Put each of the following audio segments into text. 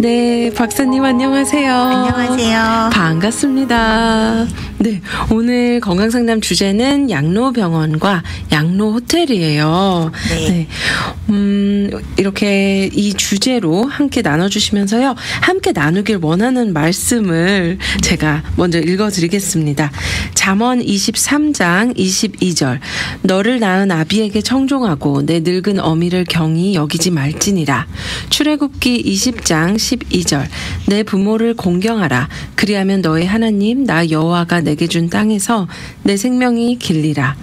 네, 박사님 안녕하세요. 안녕하세요. 반갑습니다. 네, 오늘 건강상담 주제는 양로병원과 양로호텔이에요. 네. 이렇게 이 주제로 함께 나눠주시면서요. 함께 나누길 원하는 말씀을 제가 먼저 읽어드리겠습니다. 잠언 23장 22절. 너를 낳은 아비에게 청종하고 내 늙은 어미를 경히 여기지 말지니라. 출애굽기 20장 12절. 내 부모를 공경하라. 그리하면 너의 하나님 나 여호와가 내게 준 땅에서 내 생명이 길리라.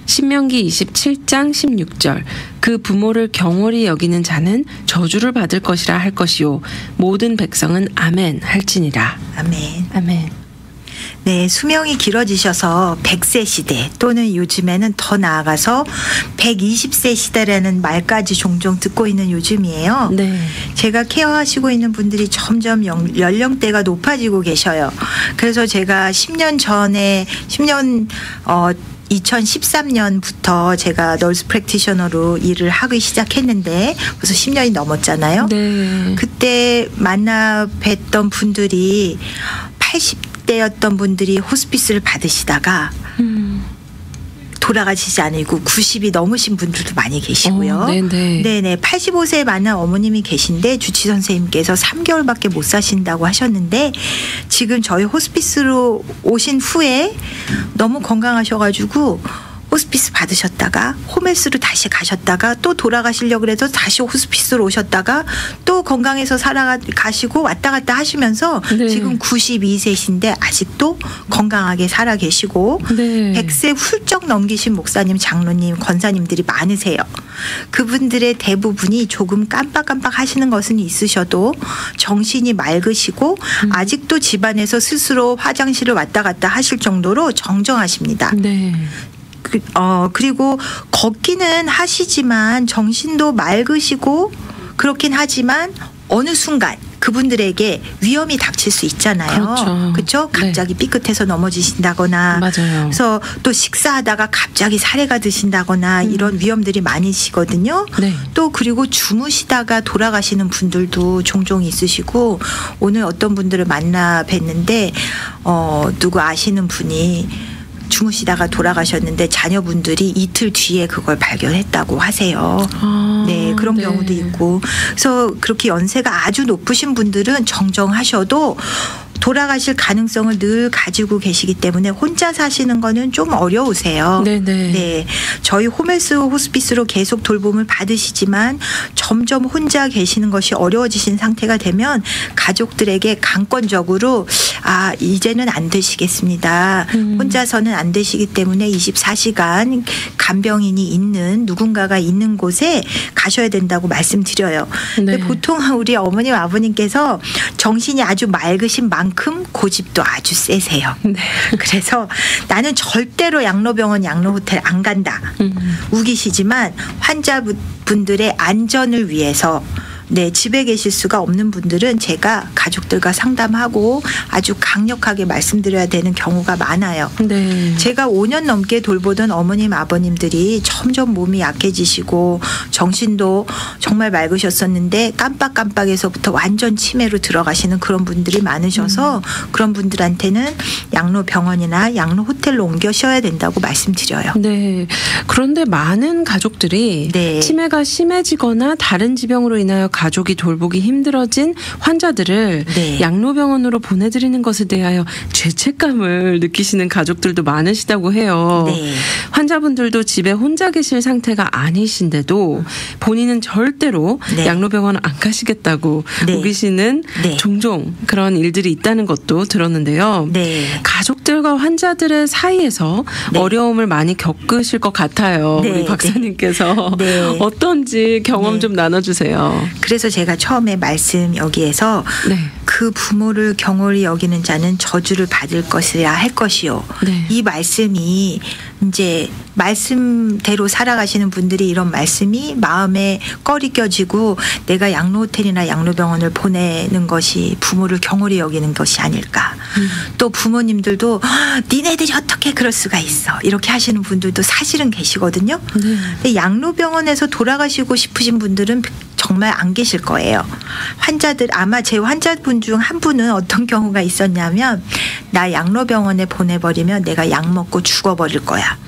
신명기 27장 16절. 그 부모를 경홀히 여기는 자는 저주를 받을 것이라 할 것이요 모든 백성은 아멘 할지니라. 아멘. 아멘. 네, 수명이 길어지셔서 100세 시대 또는 요즘에는 더 나아가서 120세 시대라는 말까지 종종 듣고 있는 요즘이에요. 네. 제가 케어하시고 있는 분들이 점점 연령대가 높아지고 계셔요. 그래서 제가 2013년부터 제가 널스 프랙티셔너로 일을 하기 시작했는데 벌써 10년이 넘었잖아요. 네. 그때 만나 뵀던 분들이 80대였던 분들이 호스피스를 받으시다가 돌아가시지 않고 90이 넘으신 분들도 많이 계시고요. 네네. 85세에 만난 어머님이 계신데 주치 선생님께서 3개월밖에 못 사신다고 하셨는데 지금 저희 호스피스로 오신 후에 너무 건강하셔가지고 호스피스 받으셨다가 홈헬스로 다시 가셨다가 또 돌아가시려고 그래서 다시 호스피스로 오셨다가 또 건강해서 살아가시고 왔다 갔다 하시면서 네. 지금 92세신데 아직도 건강하게 살아 계시고 네. 100세 훌쩍 넘기신 목사님, 장로님, 권사님들이 많으세요. 그분들의 대부분이 조금 깜빡깜빡 하시는 것은 있으셔도 정신이 맑으시고 아직도 집안에서 스스로 화장실을 왔다 갔다 하실 정도로 정정하십니다. 네. 그리고 걷기는 하시지만 정신도 맑으시고 그렇긴 하지만 어느 순간 그분들에게 위험이 닥칠 수 있잖아요. 그렇죠? 갑자기 네. 삐끗해서 넘어지신다거나 맞아요. 그래서 또 식사하다가 갑자기 사례가 드신다거나 이런 위험들이 많으시거든요. 네. 또 그리고 주무시다가 돌아가시는 분들도 종종 있으시고 오늘 어떤 분들을 만나 뵀는데 누구 아시는 분이 주무시다가 돌아가셨는데 자녀분들이 이틀 뒤에 그걸 발견했다고 하세요. 네, 그런 네. 경우도 있고. 그래서 그렇게 연세가 아주 높으신 분들은 정정하셔도 돌아가실 가능성을 늘 가지고 계시기 때문에 혼자 사시는 거는 좀 어려우세요. 네네. 네, 저희 홈헬스 호스피스로 계속 돌봄을 받으시지만 점점 혼자 계시는 것이 어려워지신 상태가 되면 가족들에게 강권적으로 이제는 안 되시겠습니다. 혼자서는 안 되시기 때문에 24시간 간병인이 있는 누군가가 있는 곳에 가셔야 된다고 말씀드려요. 근데 네. 보통 우리 어머님 아버님께서 정신이 아주 맑으신 만큼 고집도 아주 세세요. 네. 그래서 나는 절대로 양로병원 양로호텔 안 간다. 우기시지만 환자분들의 안전을 위해서 집에 계실 수가 없는 분들은 제가 가족들과 상담하고 아주 강력하게 말씀드려야 되는 경우가 많아요. 네. 제가 5년 넘게 돌보던 어머님 아버님들이 점점 몸이 약해지시고 정신도 정말 맑으셨었는데 깜빡깜빡에서부터 완전 치매로 들어가시는 그런 분들이 많으셔서 그런 분들한테는 양로병원이나 양로호텔로 옮겨셔야 된다고 말씀드려요. 네. 그런데 많은 가족들이 네. 치매가 심해지거나 다른 지병으로 인하여 가족이 돌보기 힘들어진 환자들을 네. 양로병원으로 보내드리는 것에 대하여 죄책감을 느끼시는 가족들도 많으시다고 해요. 네. 환자분들도 집에 혼자 계실 상태가 아니신데도 본인은 절대로 네. 양로병원 안 가시겠다고 네. 우기시는 네. 종종 그런 일들이 있다는 것도 들었는데요. 네. 가족들과 환자들의 사이에서 네. 어려움을 많이 겪으실 것 같아요. 네. 우리 박사님께서 네. 어떤지 경험 네. 좀 나눠주세요. 그래서 제가 처음에 말씀 여기에서 네. 그 부모를 경홀히 여기는 자는 저주를 받을 것이라 할 것이요. 네. 이 말씀이 이제 말씀대로 살아가시는 분들이 이런 말씀이 마음에 꺼리 껴지고 내가 양로호텔이나 양로병원을 보내는 것이 부모를 경홀히 여기는 것이 아닐까. 또 부모님들도 니네들이 어떻게 그럴 수가 있어 이렇게 하시는 분들도 사실은 계시거든요. 근데 양로병원에서 돌아가시고 싶으신 분들은 정말 안 계실 거예요. 환자들 아마 제 환자분 중 한 분은 어떤 경우가 있었냐면 나 양로병원에 보내버리면 내가 약 먹고 죽어버릴 거야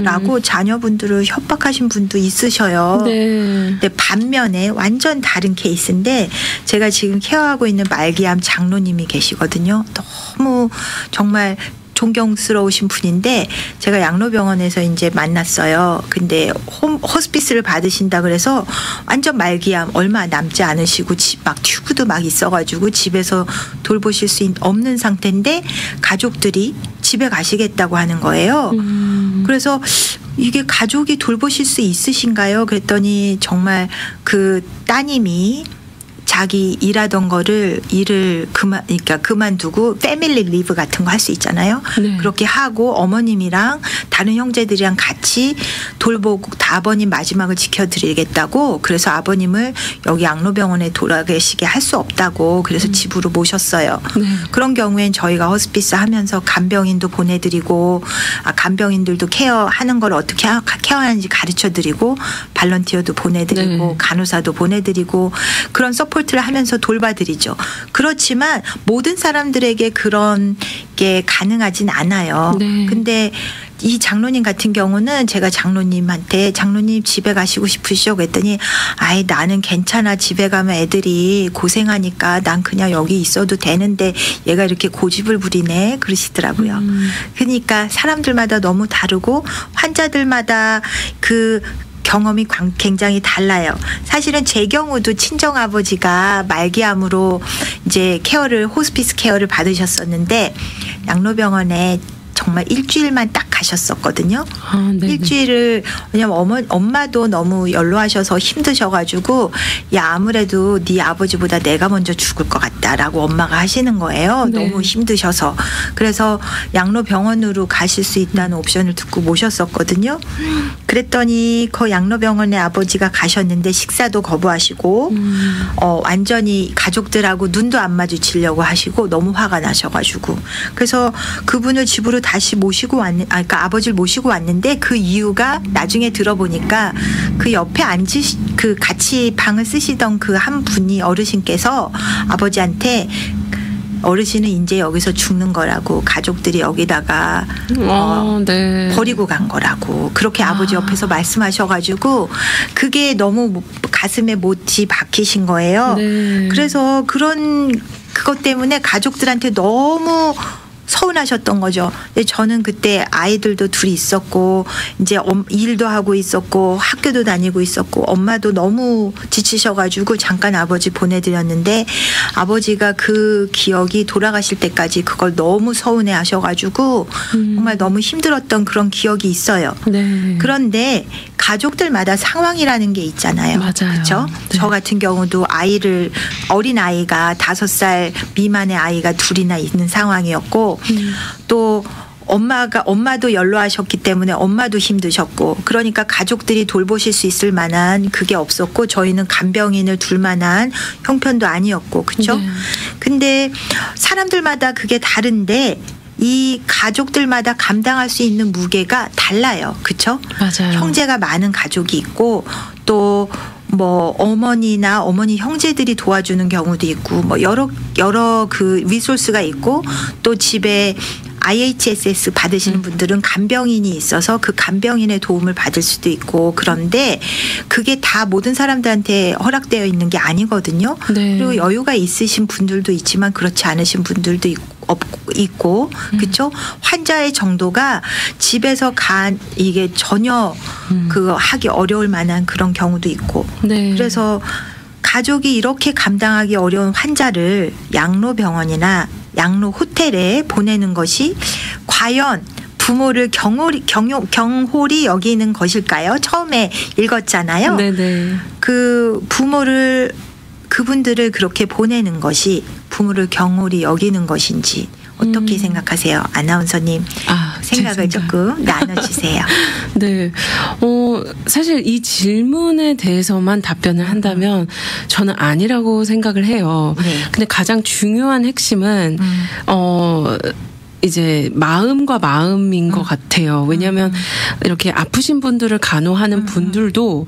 라고 자녀분들을 협박하신 분도 있으셔요. 네. 근데 반면에 완전 다른 케이스인데 제가 지금 케어하고 있는 말기암 장로님이 계시거든요. 너무 정말 존경스러우신 분인데 제가 양로병원에서 이제 만났어요. 근데 호스피스를 받으신다 그래서 완전 말기암 얼마 남지 않으시고 막 튜브도 막 있어가지고 집에서 돌보실 수 없는 상태인데 가족들이 집에 가시겠다고 하는 거예요. 그래서 이게 가족이 돌보실 수 있으신가요? 그랬더니 정말 그 따님이 자기 일하던 거를 일을 그만두고 패밀리 리브 같은 거 할 수 있잖아요. 네. 그렇게 하고 어머님이랑 다른 형제들이랑 같이 돌보고 아버님 마지막을 지켜드리겠다고 그래서 아버님을 여기 양로병원에 돌아가시게 할 수 없다고 그래서 집으로 모셨어요. 네. 그런 경우엔 저희가 호스피스 하면서 간병인도 보내드리고 간병인들도 케어하는 걸 어떻게 케어하는지 가르쳐드리고 발런티어도 보내드리고 네. 간호사도 보내드리고 그런 서포트를 하면서 돌봐드리죠. 그렇지만 모든 사람들에게 그런 게 가능하진 않아요. 네. 근데 이 장로님 같은 경우는 제가 장로님한테 장로님 집에 가시고 싶으시죠? 그랬더니 아이 나는 괜찮아. 집에 가면 애들이 고생하니까 난 그냥 여기 있어도 되는데 얘가 이렇게 고집을 부리네 그러시더라고요. 그러니까 사람들마다 너무 다르고 환자들마다 그 경험이 굉장히 달라요. 사실은 제 경우도 친정아버지가 말기암으로 이제 호스피스 케어를 받으셨었는데 양로병원에 정말 일주일만 딱 가셨었거든요. 일주일을 왜냐면 엄마도 너무 연로하셔서 힘드셔가지고 야 아무래도 네 아버지보다 내가 먼저 죽을 것 같다라고 엄마가 하시는 거예요. 네. 너무 힘드셔서. 그래서 양로병원으로 가실 수 있다는 옵션을 듣고 모셨었거든요. 그랬더니 그 양로병원에 아버지가 가셨는데 식사도 거부하시고 완전히 가족들하고 눈도 안 마주치려고 하시고 너무 화가 나셔가지고 그래서 그분을 집으로 다시 모시고 그러니까 아버지를 모시고 왔는데 그 이유가 나중에 들어보니까 그 옆에 그 같이 방을 쓰시던 그 한 분이 어르신께서 아버지한테 어르신은 이제 여기서 죽는 거라고 가족들이 여기다가 네. 버리고 간 거라고 그렇게 아버지 옆에서 말씀하셔가지고 그게 너무 가슴에 못이 박히신 거예요. 네. 그래서 그것 때문에 가족들한테 너무 서운하셨던 거죠. 근데 저는 그때 아이들도 둘이 있었고 이제 일도 하고 있었고 학교도 다니고 있었고 엄마도 너무 지치셔가지고 잠깐 아버지 보내드렸는데 아버지가 그 기억이 돌아가실 때까지 그걸 너무 서운해 하셔가지고 정말 너무 힘들었던 그런 기억이 있어요. 네. 그런데 가족들마다 상황이라는 게 있잖아요. 맞아요. 그렇죠? 네. 저 같은 경우도 어린 아이가 5살 미만의 아이가 둘이나 있는 상황이었고 또 엄마도 연로하셨기 때문에 엄마도 힘드셨고 그러니까 가족들이 돌보실 수 있을 만한 그게 없었고 저희는 간병인을 둘 만한 형편도 아니었고 그렇죠? 네. 근데 사람들마다 그게 다른데 이 가족들마다 감당할 수 있는 무게가 달라요. 그렇죠? 맞아요. 형제가 많은 가족이 있고 또 어머니 형제들이 도와주는 경우도 있고 여러 그 리소스가 있고 또 집에 IHSS 받으시는 분들은 간병인이 있어서 그 간병인의 도움을 받을 수도 있고 그런데 그게 다 모든 사람들한테 허락되어 있는 게 아니거든요. 네. 그리고 여유가 있으신 분들도 있지만 그렇지 않으신 분들도 있고 그렇죠? 환자의 정도가 집에서 이게 전혀 그거 하기 어려울 만한 그런 경우도 있고 네. 그래서 가족이 이렇게 감당하기 어려운 환자를 양로병원이나 양로 호텔에 보내는 것이 과연 부모를 경홀히 여기는 것일까요? 처음에 읽었잖아요. 네네. 그분들을 그렇게 보내는 것이 부모를 경홀히 여기는 것인지 어떻게 생각하세요? 아나운서님 생각을 조금 나눠주세요. 네. 사실 이 질문에 대해서만 답변을 한다면 저는 아니라고 생각을 해요. 네. 근데 가장 중요한 핵심은 이제 마음과 마음인 것 같아요. 왜냐하면 이렇게 아프신 분들을 간호하는 분들도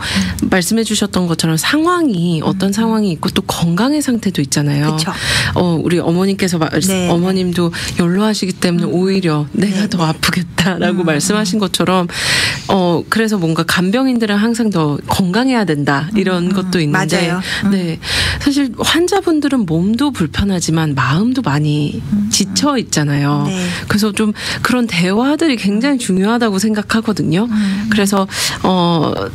말씀해 주셨던 것처럼 상황이 어떤 상황이 있고 또 건강의 상태도 있잖아요. 그쵸. 우리 어머님께서 네. 어머님도 연로하시기 때문에 오히려 내가 더 아프겠다라고 말씀하신 것처럼 그래서 뭔가 간병인들은 항상 더 건강해야 된다 이런 것도 있는데 맞아요. 네. 사실 환자분들은 몸도 불편하지만 마음도 많이 지쳐 있잖아요. 네. 그래서 좀 그런 대화들이 굉장히 중요하다고 생각하거든요. 그래서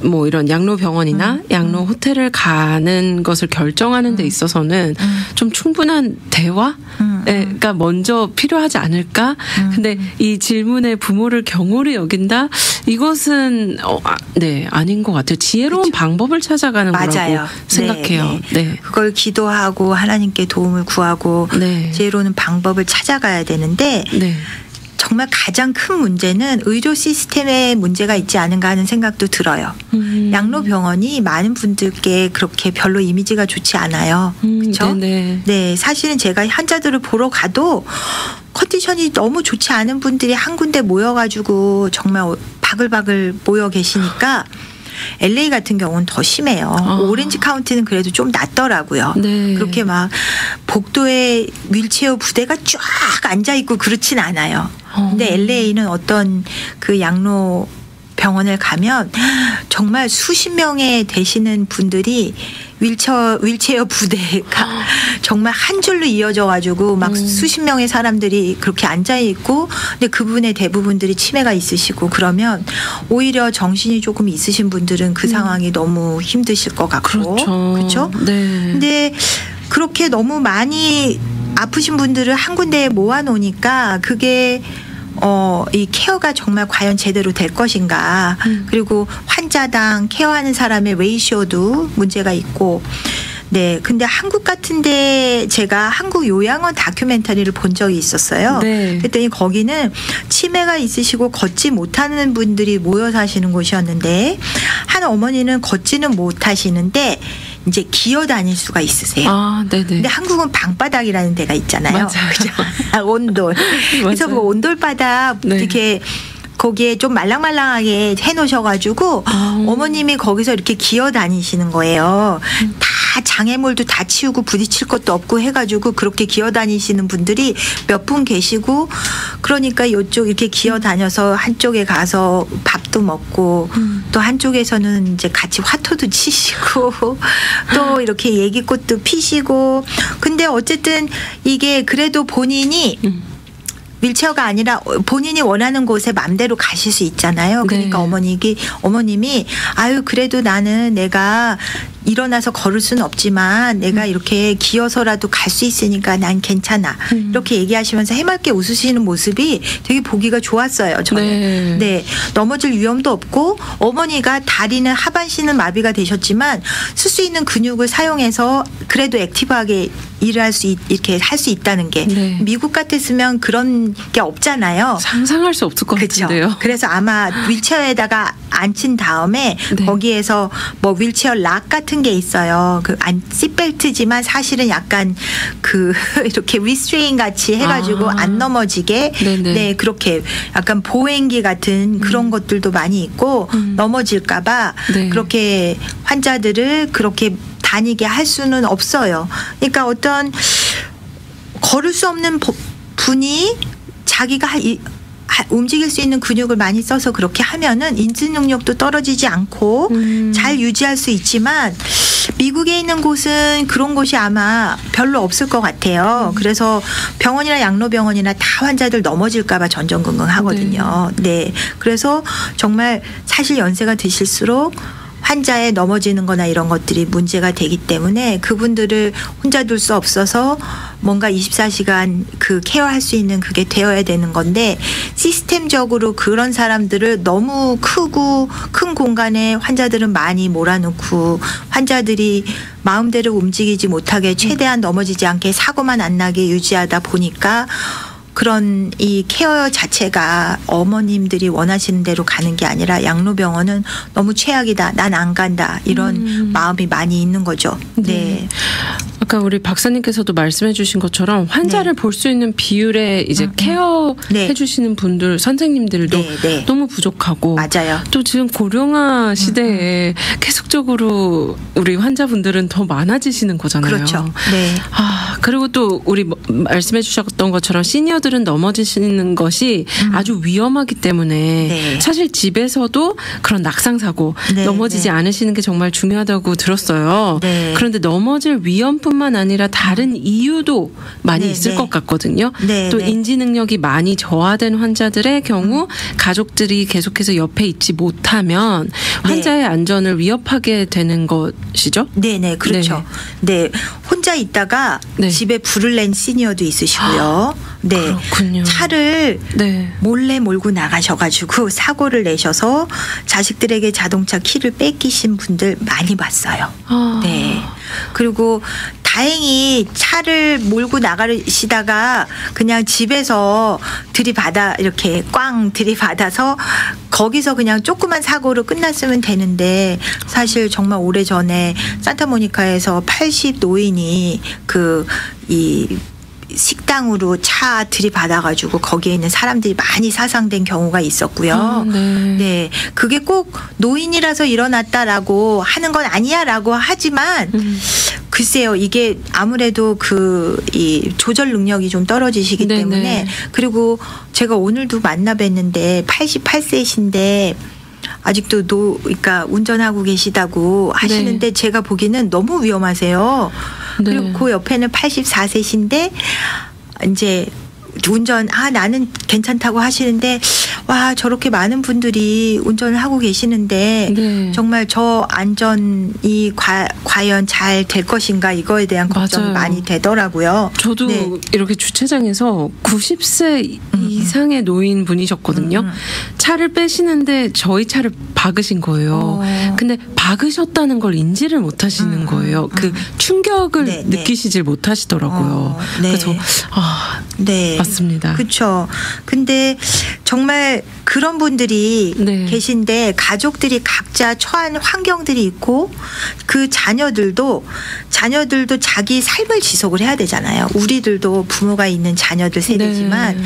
뭐 이런 양로병원이나 양로 호텔을 가는 것을 결정하는 데 있어서는 좀 충분한 대화가 먼저 필요하지 않을까? 근데 이 질문에 부모를 경홀히 여긴다? 이것은 네, 아닌 것 같아요. 지혜로운 그쵸. 방법을 찾아가는 맞아요. 거라고 생각해요. 네, 네. 네. 그걸 기도하고 하나님께 도움을 구하고 네. 지혜로운 방법을 찾아가야 되는데 네. 정말 가장 큰 문제는 의료 시스템에 문제가 있지 않은가 하는 생각도 들어요. 양로병원이 많은 분들께 그렇게 별로 이미지가 좋지 않아요. 그렇죠? 네, 사실은 제가 환자들을 보러 가도 컨디션이 너무 좋지 않은 분들이 한 군데 모여가지고 정말 바글바글 모여 계시니까 LA 같은 경우는 더 심해요. 오렌지 카운티는 그래도 좀 낫더라고요. 네. 그렇게 막 복도에 휠체어 부대가 쫙 앉아있고 그렇진 않아요. 근데 LA는 어떤 그 양로 병원을 가면 정말 수십 명의 되시는 분들이 휠체어 부대가 정말 한 줄로 이어져 가지고 막 수십 명의 사람들이 그렇게 앉아 있고 근데 그분의 대부분들이 치매가 있으시고 그러면 오히려 정신이 조금 있으신 분들은 그 상황이 너무 힘드실 것 같고 그렇죠? 네. 근데 그렇게 너무 많이 아프신 분들을 한 군데에 모아 놓으니까 그게 이 케어가 정말 과연 제대로 될 것인가. 그리고 환자당 케어하는 사람의 레이쇼도 문제가 있고. 네. 근데 한국 같은데 제가 한국 요양원 다큐멘터리를 본 적이 있었어요. 네. 그랬더니 거기는 치매가 있으시고 걷지 못하는 분들이 모여 사시는 곳이었는데 한 어머니는 걷지는 못하시는데 이제 기어 다닐 수가 있으세요. 네네. 근데 한국은 방바닥이라는 데가 있잖아요. 그죠? 온돌. 그래서 그 온돌바닥 네. 이렇게 거기에 좀 말랑말랑하게 해놓으셔가지고 어머님이 거기서 이렇게 기어 다니시는 거예요. 다 장애물도 다 치우고 부딪힐 것도 없고 해가지고 그렇게 기어 다니시는 분들이 몇 분 계시고 그러니까 이쪽 이렇게 기어 다녀서 한쪽에 가서 밥도 먹고 또 한쪽에서는 이제 같이 화토도 치시고 또 이렇게 얘기꽃도 피시고 근데 어쨌든 이게 그래도 본인이 휠체어가 아니라 본인이 원하는 곳에 맘대로 가실 수 있잖아요. 그러니까 네. 어머님이 아유 그래도 나는 내가 일어나서 걸을 수는 없지만 내가 이렇게 기어서라도 갈 수 있으니까 난 괜찮아. 이렇게 얘기하시면서 해맑게 웃으시는 모습이 되게 보기가 좋았어요. 저는. 네. 네. 넘어질 위험도 없고 어머니가 다리는 하반신은 마비가 되셨지만 쓸 수 있는 근육을 사용해서 그래도 액티브하게 일을 이렇게 할 수 있다는 게 네. 미국 같았으면 그런 게 없잖아요. 상상할 수 없을 것 그쵸? 같은데요. 그래서 아마 휠체어에다가 앉힌 다음에 네. 거기에서 뭐 휠체어 락 같은 게 있어요. 그 시트벨트지만 사실은 약간 그 이렇게 리스트레인 같이 해가지고 안 넘어지게 네네. 네 그렇게 약간 보행기 같은 그런 것들도 많이 있고 넘어질까봐 네. 그렇게 환자들을 그렇게 다니게 할 수는 없어요. 그러니까 어떤 걸을 수 없는 분이 자기가 움직일 수 있는 근육을 많이 써서 그렇게 하면은 인지 능력도 떨어지지 않고 잘 유지할 수 있지만 미국에 있는 곳은 그런 곳이 아마 별로 없을 것 같아요. 그래서 병원이나 양로병원이나 다 환자들 넘어질까 봐 전전긍긍하거든요. 네. 그래서 정말 사실 연세가 드실수록 환자에 넘어지는 거나 이런 것들이 문제가 되기 때문에 그분들을 혼자 둘 수 없어서 뭔가 24시간 그 케어할 수 있는 그게 되어야 되는 건데 시스템적으로 그런 사람들을 너무 크고 큰 공간에 환자들은 많이 몰아넣고 환자들이 마음대로 움직이지 못하게 최대한 넘어지지 않게 사고만 안 나게 유지하다 보니까 그런 이 케어 자체가 어머님들이 원하시는 대로 가는 게 아니라 양로병원은 너무 최악이다. 난 안 간다. 이런 마음이 많이 있는 거죠. 네. 아까 우리 박사님께서도 말씀해 주신 것처럼 환자를 볼 수 있는 비율에 이제 케어해 주시는 분들, 선생님들도 너무 부족하고 맞아요. 또 지금 고령화 시대에 계속적으로 우리 환자분들은 더 많아지시는 거잖아요. 그렇죠. 그리고 또 우리 말씀해 주셨던 것처럼 시니어들은 넘어지시는 것이 아주 위험하기 때문에 사실 집에서도 그런 낙상 사고 넘어지지 않으시는 게 정말 중요하다고 들었어요. 그런데 넘어질 위험뿐만 아니라 다른 이유도 많이 있을 것 같거든요. 또 인지 능력이 많이 저하된 환자들의 경우 가족들이 계속해서 옆에 있지 못하면 환자의 안전을 위협하게 되는 것이죠. 네네, 그렇죠. 네, 혼자 있다가 집에 불을 낸 시니어도 있으시고요. 그렇군요. 차를 몰래 몰고 나가셔가지고 사고를 내셔서 자식들에게 자동차 키를 뺏기신 분들 많이 봤어요. 그리고 다행히 차를 몰고 나가시다가 그냥 집에서 이렇게 꽝 들이받아서 거기서 그냥 조그만 사고로 끝났으면 되는데 사실 정말 오래전에 산타모니카에서 80 노인이 식당으로 차 들이받아가지고 거기에 있는 사람들이 많이 사상된 경우가 있었고요. 그게 꼭 노인이라서 일어났다라고 하는 건 아니야라고 하지만 글쎄요, 이게 아무래도 이 조절 능력이 좀 떨어지시기 때문에 그리고 제가 오늘도 만나 뵀는데 88세이신데 아직도 그러니까 운전하고 계시다고 하시는데 제가 보기에는 너무 위험하세요. 그리고 그 옆에는 84세신데 이제 운전 나는 괜찮다고 하시는데 와 저렇게 많은 분들이 운전을 하고 계시는데 정말 저 안전이 과연 잘 될 것인가 이거에 대한 걱정이 많이 되더라고요. 저도 이렇게 주차장에서 90세 이상의 노인 분이셨거든요. 차를 빼시는데 저희 차를 박으신 거예요. 근데 박으셨다는 걸 인지를 못 하시는 거예요. 그 충격을 느끼시질 못하시더라고요. 그래서 맞습니다. 그렇죠. 근데 정말 그런 분들이 계신데 가족들이 각자 처한 환경들이 있고 그 자녀들도 자기 삶을 지속을 해야 되잖아요. 우리들도 부모가 있는 자녀들 세대지만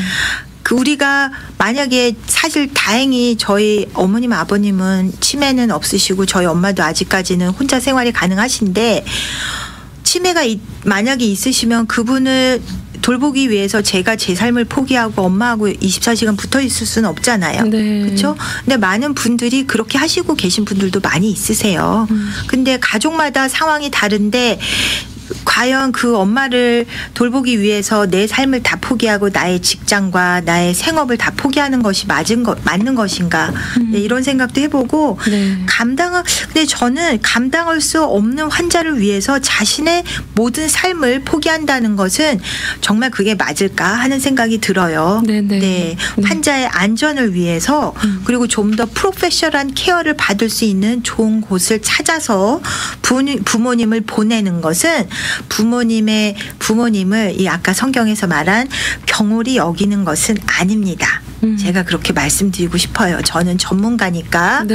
우리가 만약에 사실 다행히 저희 어머님 아버님은 치매는 없으시고 저희 엄마도 아직까지는 혼자 생활이 가능하신데 치매가 만약에 있으시면 그분을 돌보기 위해서 제가 제 삶을 포기하고 엄마하고 24시간 붙어 있을 수는 없잖아요. 그렇죠? 근데 많은 분들이 그렇게 하시고 계신 분들도 많이 있으세요. 근데 가족마다 상황이 다른데 과연 그 엄마를 돌보기 위해서 내 삶을 다 포기하고 나의 직장과 나의 생업을 다 포기하는 것이 맞는 것인가 이런 생각도 해보고 근데 저는 감당할 수 없는 환자를 위해서 자신의 모든 삶을 포기한다는 것은 정말 그게 맞을까 하는 생각이 들어요. 환자의 안전을 위해서 그리고 좀 더 프로페셔널한 케어를 받을 수 있는 좋은 곳을 찾아서 부모님을 보내는 것은 부모님을 이 아까 성경에서 말한 경홀히 여기는 것은 아닙니다. 제가 그렇게 말씀드리고 싶어요. 저는 전문가니까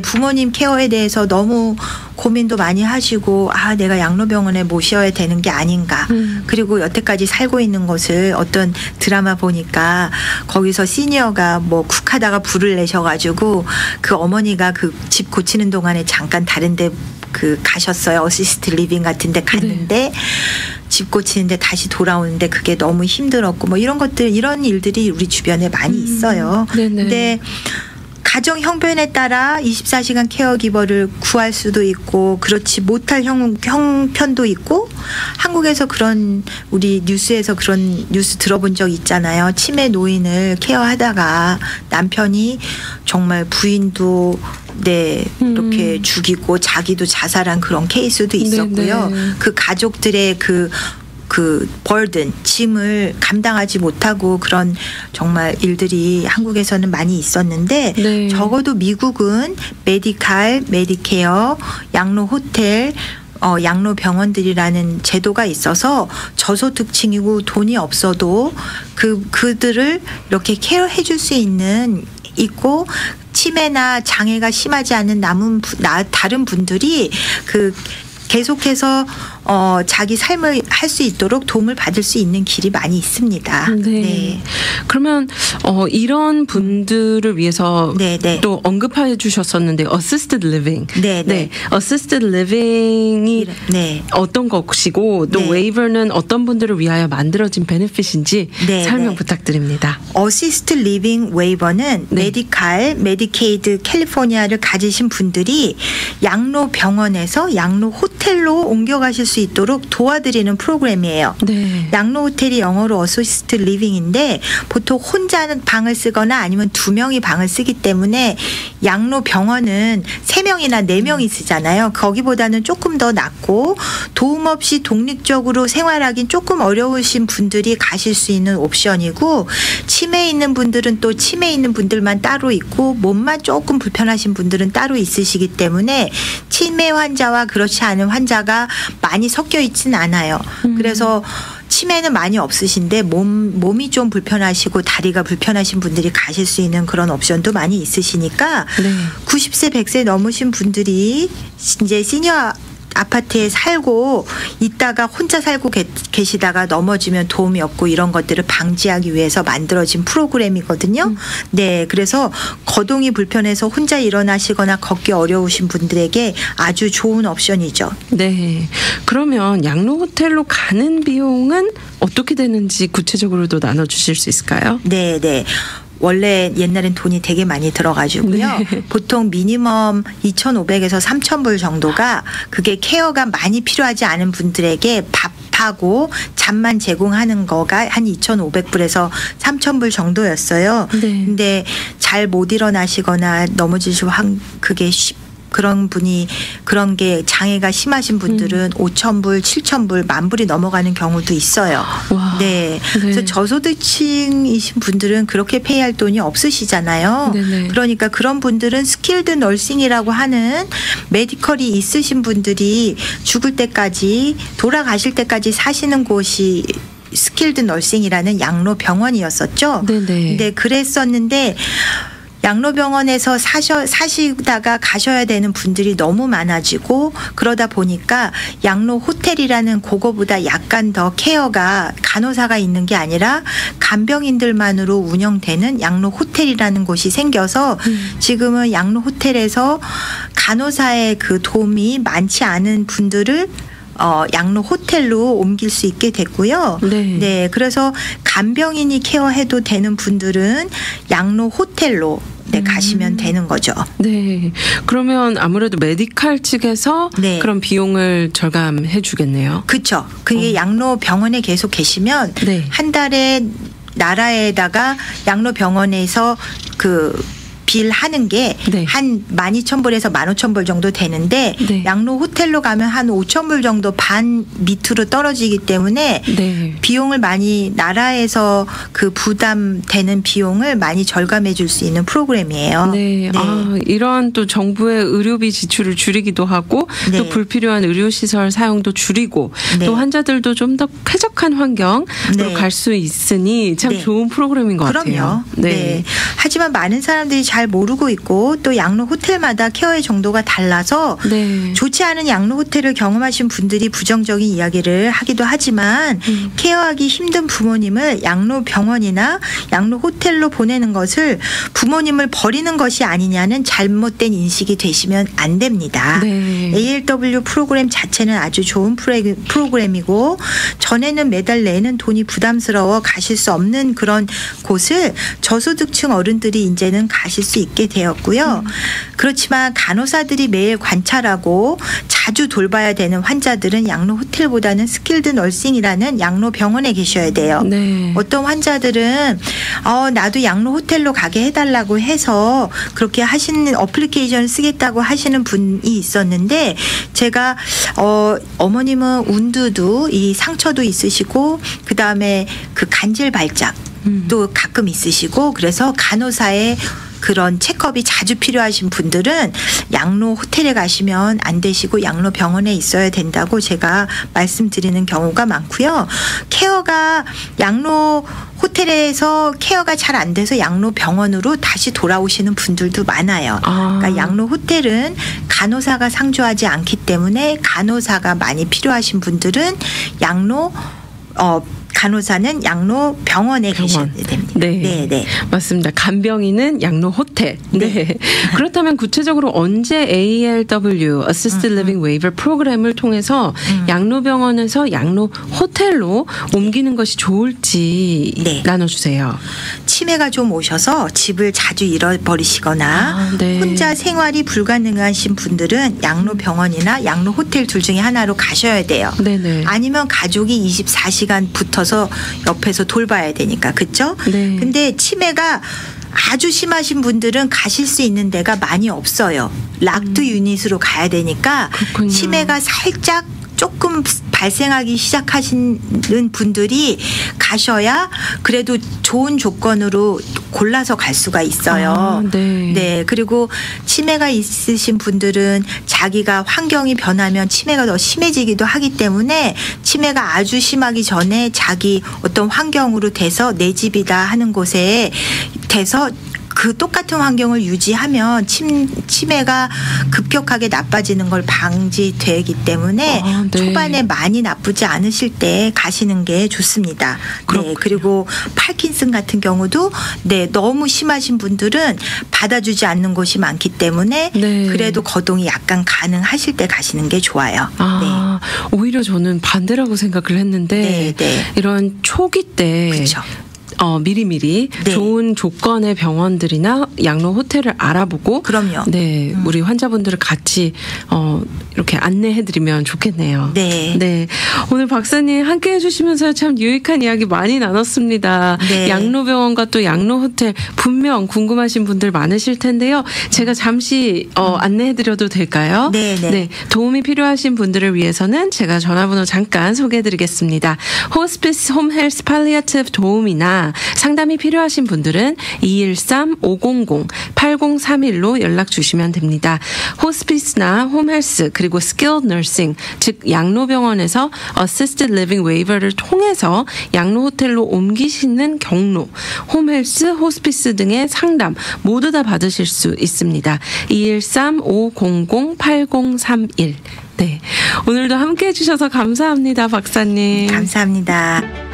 부모님 케어에 대해서 너무 고민도 많이 하시고 내가 양로병원에 모셔야 되는 게 아닌가. 그리고 여태까지 살고 있는 것을 어떤 드라마 보니까 거기서 시니어가 쿡하다가 불을 내셔가지고 그 어머니가 그 집 고치는 동안에 잠깐 다른데 가셨어요. 어시스트 리빙 같은 데 갔는데 집 고치는데 다시 돌아오는데 그게 너무 힘들었고 이런 일들이 우리 주변에 많이 있어요. 근데 가정 형편에 따라 24시간 케어기버를 구할 수도 있고 그렇지 못할 형편도 있고 한국에서 우리 뉴스에서 그런 뉴스 들어본 적 있잖아요. 치매 노인을 케어하다가 남편이 정말 부인도 이렇게 죽이고 자기도 자살한 그런 케이스도 있었고요. 그 가족들의 그 버든, 짐을 감당하지 못하고 그런 정말 일들이 한국에서는 많이 있었는데 적어도 미국은 메디케어, 양로 호텔, 양로 병원들이라는 제도가 있어서 저소득층이고 돈이 없어도 그들을 이렇게 케어해 줄 수 있고 치매나 장애가 심하지 않은 다른 분들이 계속해서 자기 삶을 할 수 있도록 도움을 받을 수 있는 길이 많이 있습니다. 네. 네. 그러면 이런 분들을 위해서 또 언급해 주셨었는데 assisted living. 네. assisted living이 어떤 것이고 또 웨이버는 어떤 분들을 위하여 만들어진 베네핏인지 설명 부탁드립니다. assisted living 웨이버는 메디칼, 메디케이드 캘리포니아를 가지신 분들이 양로 병원에서 양로 호텔로 옮겨가실 수 있도록 도와드리는 프로그램이에요. 양로 호텔이 영어로 assisted living인데 보통 혼자는 방을 쓰거나 아니면 2명이 방을 쓰기 때문에 양로 병원은 3명이나 4명이 쓰잖아요. 거기보다는 조금 더 낫고 도움 없이 독립적으로 생활하긴 조금 어려우신 분들이 가실 수 있는 옵션이고 치매 있는 분들은 또 치매 있는 분들만 따로 있고 몸만 조금 불편하신 분들은 따로 있으시기 때문에 치매 환자와 그렇지 않은 환자가 많이 섞여 있진 않아요. 그래서 치매는 많이 없으신데 몸이 좀 불편하시고 다리가 불편하신 분들이 가실 수 있는 그런 옵션도 많이 있으시니까 90세 100세 넘으신 분들이 이제 시니어 아파트에 살고 있다가 혼자 살고 계시다가 넘어지면 도움이 없고 이런 것들을 방지하기 위해서 만들어진 프로그램이거든요. 네, 그래서 거동이 불편해서 혼자 일어나시거나 걷기 어려우신 분들에게 아주 좋은 옵션이죠. 네, 그러면 양로 호텔로 가는 비용은 어떻게 되는지 구체적으로도 나눠주실 수 있을까요? 네. 원래 옛날엔 돈이 되게 많이 들어가지고요. 보통 미니멈 2,500에서 3,000불 정도가 그게 케어가 많이 필요하지 않은 분들에게 밥하고 잠만 제공하는 거가 한 2,500불에서 3,000불 정도였어요. 근데 잘 못 일어나시거나 넘어지시고 그게 그런 게 장애가 심하신 분들은 5,000불, 7,000불, 10,000불이 넘어가는 경우도 있어요. 그래서 저소득층이신 분들은 그렇게 페이할 돈이 없으시잖아요. 그러니까 그런 분들은 스킬드 널싱이라고 하는 메디컬이 있으신 분들이 죽을 때까지 돌아가실 때까지 사시는 곳이 스킬드 널싱이라는 양로 병원이었었죠. 근데 그랬었는데 양로병원에서 사시다가 가셔야 되는 분들이 너무 많아지고 그러다 보니까 양로 호텔이라는 그거보다 약간 더 케어가 간호사가 있는 게 아니라 간병인들만으로 운영되는 양로 호텔이라는 곳이 생겨서 지금은 양로 호텔에서 간호사의 그 도움이 많지 않은 분들을 양로 호텔로 옮길 수 있게 됐고요. 그래서 간병인이 케어해도 되는 분들은 양로 호텔로 가시면 되는 거죠. 네. 그러면 아무래도 메디칼 측에서 그런 비용을 절감해 주겠네요. 그렇죠. 그게 양로 병원에 계속 계시면 한 달에 나라에다가 양로 병원에서 빌 하는 게 한 12,000불에서 15,000불 정도 되는데 양로 호텔로 가면 한 5,000불 정도 반 밑으로 떨어지기 때문에 비용을 많이 나라에서 그 부담되는 비용을 많이 절감해 줄 수 있는 프로그램이에요. 이러한 또 정부의 의료비 지출을 줄이기도 하고 또 불필요한 의료시설 사용도 줄이고 또 환자들도 좀 더 쾌적한 환경으로 갈 수 있으니 참 좋은 프로그램인 것 같아요. 하지만 많은 사람들이 잘 모르고 있고 또 양로 호텔마다 케어의 정도가 달라서 좋지 않은 양로 호텔을 경험하신 분들이 부정적인 이야기를 하기도 하지만 케어하기 힘든 부모님을 양로 병원이나 양로 호텔로 보내는 것을 부모님을 버리는 것이 아니냐는 잘못된 인식이 되시면 안 됩니다. ALW 프로그램 자체는 아주 좋은 프로그램이고 전에는 매달 내는 돈이 부담스러워 가실 수 없는 그런 곳을 저소득층 어른들이 이제는 가실 수 있게 되었고요. 그렇지만 간호사들이 매일 관찰하고 자주 돌봐야 되는 환자들은 양로 호텔보다는 스킬드 널싱이라는 양로 병원에 계셔야 돼요. 어떤 환자들은 나도 양로 호텔로 가게 해달라고 해서 그렇게 하시는 어플리케이션을 쓰겠다고 하시는 분이 있었는데 제가 어머님은 운두도 이 상처도 있으시고 그다음에 그 간질 발작 또 가끔 있으시고 그래서 간호사의 그런 체크업이 자주 필요하신 분들은 양로 호텔에 가시면 안 되시고 양로 병원에 있어야 된다고 제가 말씀드리는 경우가 많고요. 케어가 양로 호텔에서 케어가 잘 안 돼서 양로 병원으로 다시 돌아오시는 분들도 많아요. 그러니까 양로 호텔은 간호사가 상주하지 않기 때문에 간호사가 많이 필요하신 분들은 간호사는 양로 병원에 계셔야 됩니다. 네. 네. 맞습니다. 간병인은 양로 호텔. 네. 그렇다면 구체적으로 언제 ALW, Assisted Living Waiver 프로그램을 통해서 양로 병원에서 양로 호텔로 옮기는 것이 좋을지 나눠주세요. 치매가 좀 오셔서 집을 자주 잃어버리시거나 혼자 생활이 불가능하신 분들은 양로 병원이나 양로 호텔 둘 중에 하나로 가셔야 돼요. 네네. 아니면 가족이 24시간 붙어서 옆에서 돌봐야 되니까. 그렇죠? 네. 근데 치매가 아주 심하신 분들은 가실 수 있는 데가 많이 없어요. 락드 유닛으로 가야 되니까 그렇군요. 치매가 살짝 조금 발생하기 시작하시는 분들이 가셔야 그래도 좋은 조건으로 골라서 갈 수가 있어요. 네. 그리고 치매가 있으신 분들은 자기가 환경이 변하면 치매가 더 심해지기도 하기 때문에 치매가 아주 심하기 전에 자기 어떤 환경으로 돼서 내 집이다 하는 곳에 돼서 그 똑같은 환경을 유지하면 치매가 급격하게 나빠지는 걸 방지되기 때문에 초반에 많이 나쁘지 않으실 때 가시는 게 좋습니다. 네, 그리고 파킨슨 같은 경우도 너무 심하신 분들은 받아주지 않는 곳이 많기 때문에 그래도 거동이 약간 가능하실 때 가시는 게 좋아요. 오히려 저는 반대라고 생각을 했는데 이런 초기 때 그쵸. 미리미리 좋은 조건의 병원들이나 양로 호텔을 알아보고 그럼요. 우리 환자분들을 같이 이렇게 안내해드리면 좋겠네요. 네. 오늘 박사님 함께 해주시면서 참 유익한 이야기 많이 나눴습니다. 양로병원과 또 양로 호텔 분명 궁금하신 분들 많으실 텐데요. 제가 잠시 안내해드려도 될까요? 네. 도움이 필요하신 분들을 위해서는 제가 전화번호 잠깐 소개해드리겠습니다. 호스피스 홈헬스 팔리아티브 도움이나 상담이 필요하신 분들은 213-500-8031로 연락 주시면 됩니다. 호스피스나 홈헬스 그리고 스킬드 너싱 즉 양로병원에서 Assisted Living Waiver를 통해서 양로 호텔로 옮기시는 경로 홈헬스, 호스피스 등의 상담 모두 다 받으실 수 있습니다. 213-500-8031 네. 오늘도 함께 해주셔서 감사합니다. 박사님. 감사합니다.